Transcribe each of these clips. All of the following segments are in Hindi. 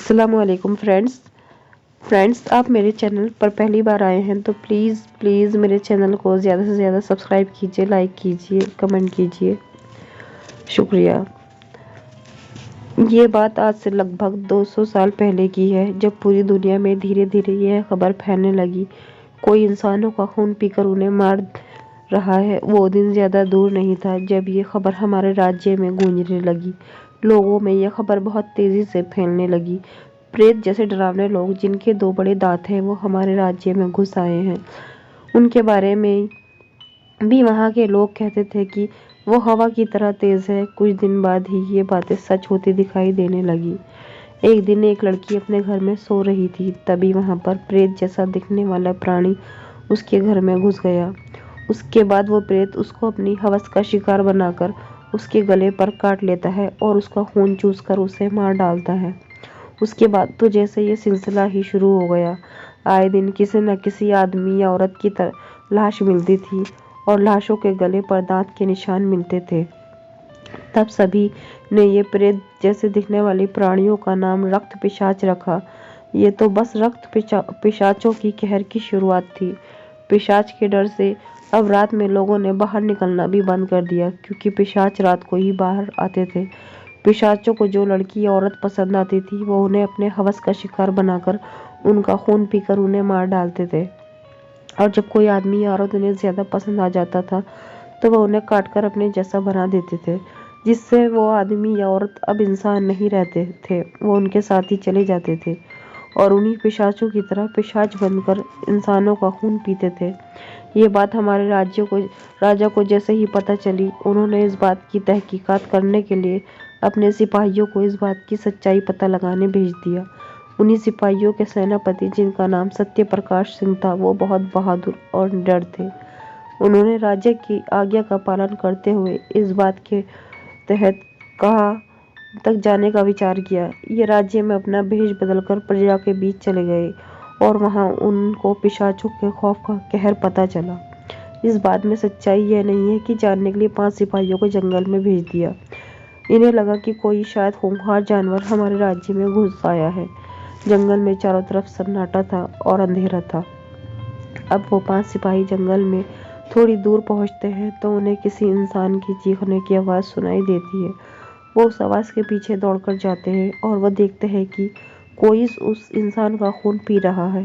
अस्सलामुअलैकुम फ्रेंड्स आप मेरे चैनल पर पहली बार आए हैं तो प्लीज़ मेरे चैनल को ज़्यादा से ज़्यादा सब्सक्राइब कीजिए, लाइक कीजिए, कमेंट कीजिए। शुक्रिया। ये बात आज से लगभग 200 साल पहले की है, जब पूरी दुनिया में धीरे धीरे यह खबर फैलने लगी कोई इंसानों का खून पीकर उन्हें मार रहा है। वो दिन ज़्यादा दूर नहीं था जब ये खबर हमारे राज्य में गूंजने लगी। लोगों में यह खबर बहुत तेज़ी से फैलने लगी। प्रेत जैसे डरावने लोग जिनके 2 बड़े दांत हैं वो हमारे राज्य में घुस आए हैं। उनके बारे में भी वहाँ के लोग कहते थे कि वो हवा की तरह तेज़ है। कुछ दिन बाद ही ये बातें सच होती दिखाई देने लगी। एक दिन एक लड़की अपने घर में सो रही थी, तभी वहाँ पर प्रेत जैसा दिखने वाला प्राणी उसके घर में घुस गया। उसके बाद वो प्रेत उसको अपनी हवस का शिकार बनाकर उसके गले पर काट लेता है और उसका खून चूसकर उसे मार डालता है। उसके बाद तो जैसे ये सिलसिला ही शुरू हो गया। आए दिन किसी न किसी आदमी या औरत की लाश मिलती थी और लाशों के गले पर दांत के निशान मिलते थे। तब सभी ने ये प्रेत जैसे दिखने वाले प्राणियों का नाम रक्त पिशाच रखा। ये तो बस रक्त पिशाचों की कहर की शुरुआत थी। पिशाच के डर से अब रात में लोगों ने बाहर निकलना भी बंद कर दिया, क्योंकि पिशाच रात को ही बाहर आते थे। पिशाचों को जो लड़की या औरत पसंद आती थी वो उन्हें अपने हवस का शिकार बनाकर उनका खून पीकर उन्हें मार डालते थे। और जब कोई आदमी या औरत उन्हें ज़्यादा पसंद आ जाता था तो वह उन्हें काटकर अपने जैसा बना देते थे, जिससे वो आदमी या औरत अब इंसान नहीं रहते थे, वो उनके साथ ही चले जाते थे और उन्हीं पिशाचों की तरह पिशाच बनकर इंसानों का खून पीते थे। ये बात हमारे राजा को जैसे ही पता चली, उन्होंने इस बात की तहकीकात करने के लिए अपने सिपाहियों को इस बात की सच्चाई पता लगाने भेज दिया। उन्हीं सिपाहियों के सेनापति, जिनका नाम सत्यप्रकाश सिंह था, वो बहुत बहादुर और निडर थे। उन्होंने राजा की आज्ञा का पालन करते हुए इस बात के तहत कहा तक जाने का विचार किया। ये राज्य में अपना भेष बदलकर प्रजा के बीच चले गए और वहां उनको पिशाचों के खौफ का कहर पता चला। इस बात में सच्चाई यह नहीं है कि जानने के लिए 5 सिपाहियों को जंगल में भेज दिया। इन्हें लगा कि कोई शायद खूंखार जानवर हमारे राज्य में घुस आया है। जंगल में चारों तरफ सन्नाटा था और अंधेरा था। अब वो 5 सिपाही जंगल में थोड़ी दूर पहुंचते हैं तो उन्हें किसी इंसान की चीखने की आवाज़ सुनाई देती है। वो उस आवाज़ के पीछे दौड़कर जाते हैं और वह देखते हैं कि कोई उस इंसान का खून पी रहा है।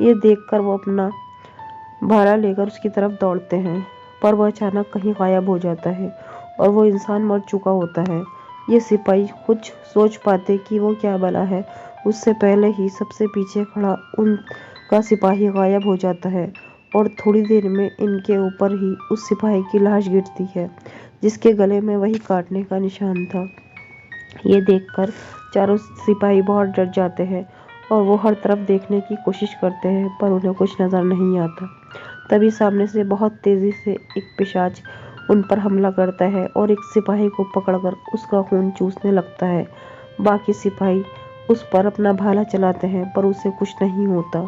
ये देखकर वो अपना भाला लेकर उसकी तरफ दौड़ते हैं, पर वह अचानक कहीं गायब हो जाता है और वो इंसान मर चुका होता है। ये सिपाही कुछ सोच पाते कि वो क्या भला है, उससे पहले ही सबसे पीछे खड़ा उनका सिपाही गायब हो जाता है और थोड़ी देर में इनके ऊपर ही उस सिपाही की लाश गिरती है, जिसके गले में वही काटने का निशान था। ये देखकर चारों सिपाही बहुत डर जाते हैं और वो हर तरफ देखने की कोशिश करते हैं, पर उन्हें कुछ नजर नहीं आता। तभी सामने से बहुत तेजी से एक पिशाच उन पर हमला करता है और एक सिपाही को पकड़कर उसका खून चूसने लगता है। बाकी सिपाही उस पर अपना भाला चलाते हैं, पर उसे कुछ नहीं होता।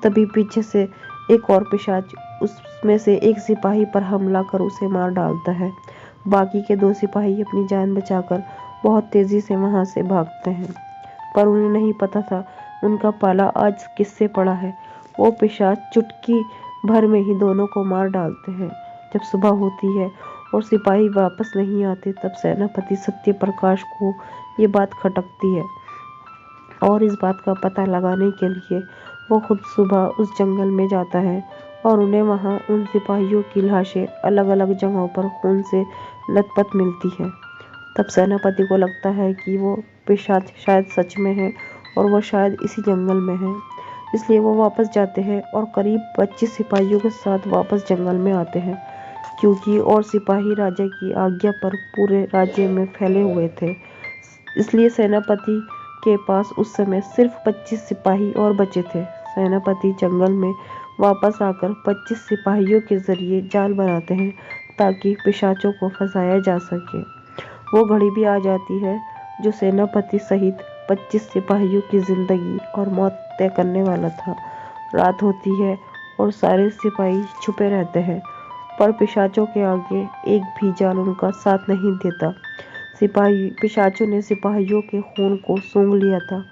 तभी पीछे से एक और पिशाच उसमें से एक सिपाही पर हमला कर उसे मार डालता है। बाकी के 2 सिपाही अपनी जान बचाकर बहुत तेजी से वहां से भागते हैं, पर उन्हें नहीं पता था उनका पाला आज किससे पड़ा है। वो पिशाच चुटकी भर में ही दोनों को मार डालते हैं। जब सुबह होती है और सिपाही वापस नहीं आते, तब सेनापति सत्यप्रकाश को ये बात खटकती है और इस बात का पता लगाने के लिए वो खुद सुबह उस जंगल में जाता है और उन्हें वहां उन सिपाहियों की लाशें अलग अलग जगहों पर खून से लथपथ मिलती है। तब सेनापति को लगता है कि वो पिशाच शायद सच में है और वो शायद इसी जंगल में है। इसलिए वो वापस जाते हैं और करीब 25 सिपाहियों के साथ वापस जंगल में आते हैं, क्योंकि और सिपाही राजा की आज्ञा पर पूरे राज्य में फैले हुए थे। इसलिए सेनापति के पास उस समय सिर्फ 25 सिपाही और बचे थे। सेनापति जंगल में वापस आकर 25 सिपाहियों के जरिए जाल बनाते हैं ताकि पिशाचों को फंसाया जा सके। वो घड़ी भी आ जाती है जो सेनापति सहित 25 सिपाहियों की जिंदगी और मौत तय करने वाला था। रात होती है और सारे सिपाही छुपे रहते हैं, पर पिशाचों के आगे एक भी जाल उनका साथ नहीं देता। पिशाचों ने सिपाहियों के खून को सूंघ लिया था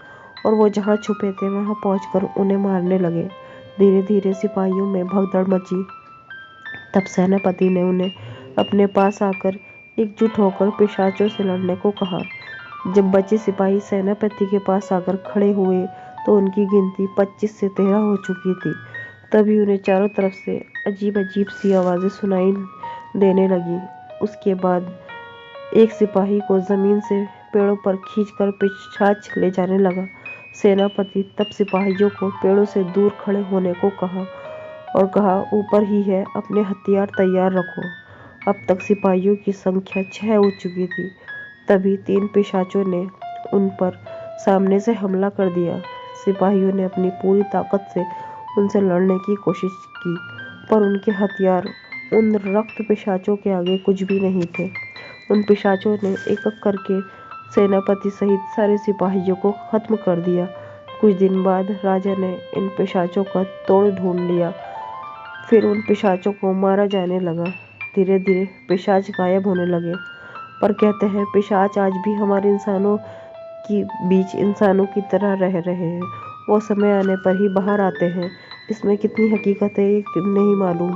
और वो जहाँ छुपे थे वहाँ पहुंचकर उन्हें मारने लगे। धीरे धीरे सिपाहियों में भगदड़ मची। तब सेनापति ने उन्हें अपने पास आकर एकजुट होकर पिशाचों से लड़ने को कहा। जब बचे सिपाही सेनापति के पास आकर खड़े हुए तो उनकी गिनती 25 से 13 हो चुकी थी। तभी उन्हें चारों तरफ से अजीब अजीब सी आवाज़ें सुनाई देने लगी। उसके बाद एक सिपाही को जमीन से पेड़ों पर खींचकर पिशाच ले जाने लगा। सेनापति तब सिपाहियों को पेड़ों से दूर खड़े होने को कहा और कहा, ऊपर ही है, अपने हथियार तैयार रखो। अब तक सिपाहियों की संख्या 6 हो चुकी थी। तभी 3 पिशाचों ने उन पर सामने से हमला कर दिया। सिपाहियों ने अपनी पूरी ताकत से उनसे लड़ने की कोशिश की, पर उनके हथियार उन रक्त पिशाचों के आगे कुछ भी नहीं थे। उन पिशाचों ने एक एक करके सेनापति सहित सारे सिपाहियों को खत्म कर दिया। कुछ दिन बाद राजा ने इन पिशाचों का तोड़ ढूंढ लिया। फिर उन पिशाचों को मारा जाने लगा। धीरे धीरे पिशाच गायब होने लगे। पर कहते हैं पिशाच आज भी हमारे इंसानों की बीच इंसानों की तरह रह रहे हैं। वो समय आने पर ही बाहर आते हैं। इसमें कितनी हकीकत है ये नहीं मालूम।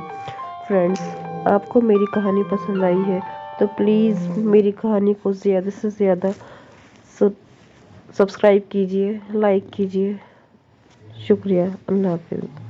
फ्रेंड्स, आपको मेरी कहानी पसंद आई है तो प्लीज़ मेरी कहानी को ज़्यादा से ज़्यादा सब्सक्राइब कीजिए, लाइक कीजिए। शुक्रिया। अल्लाह हाफ़िज़।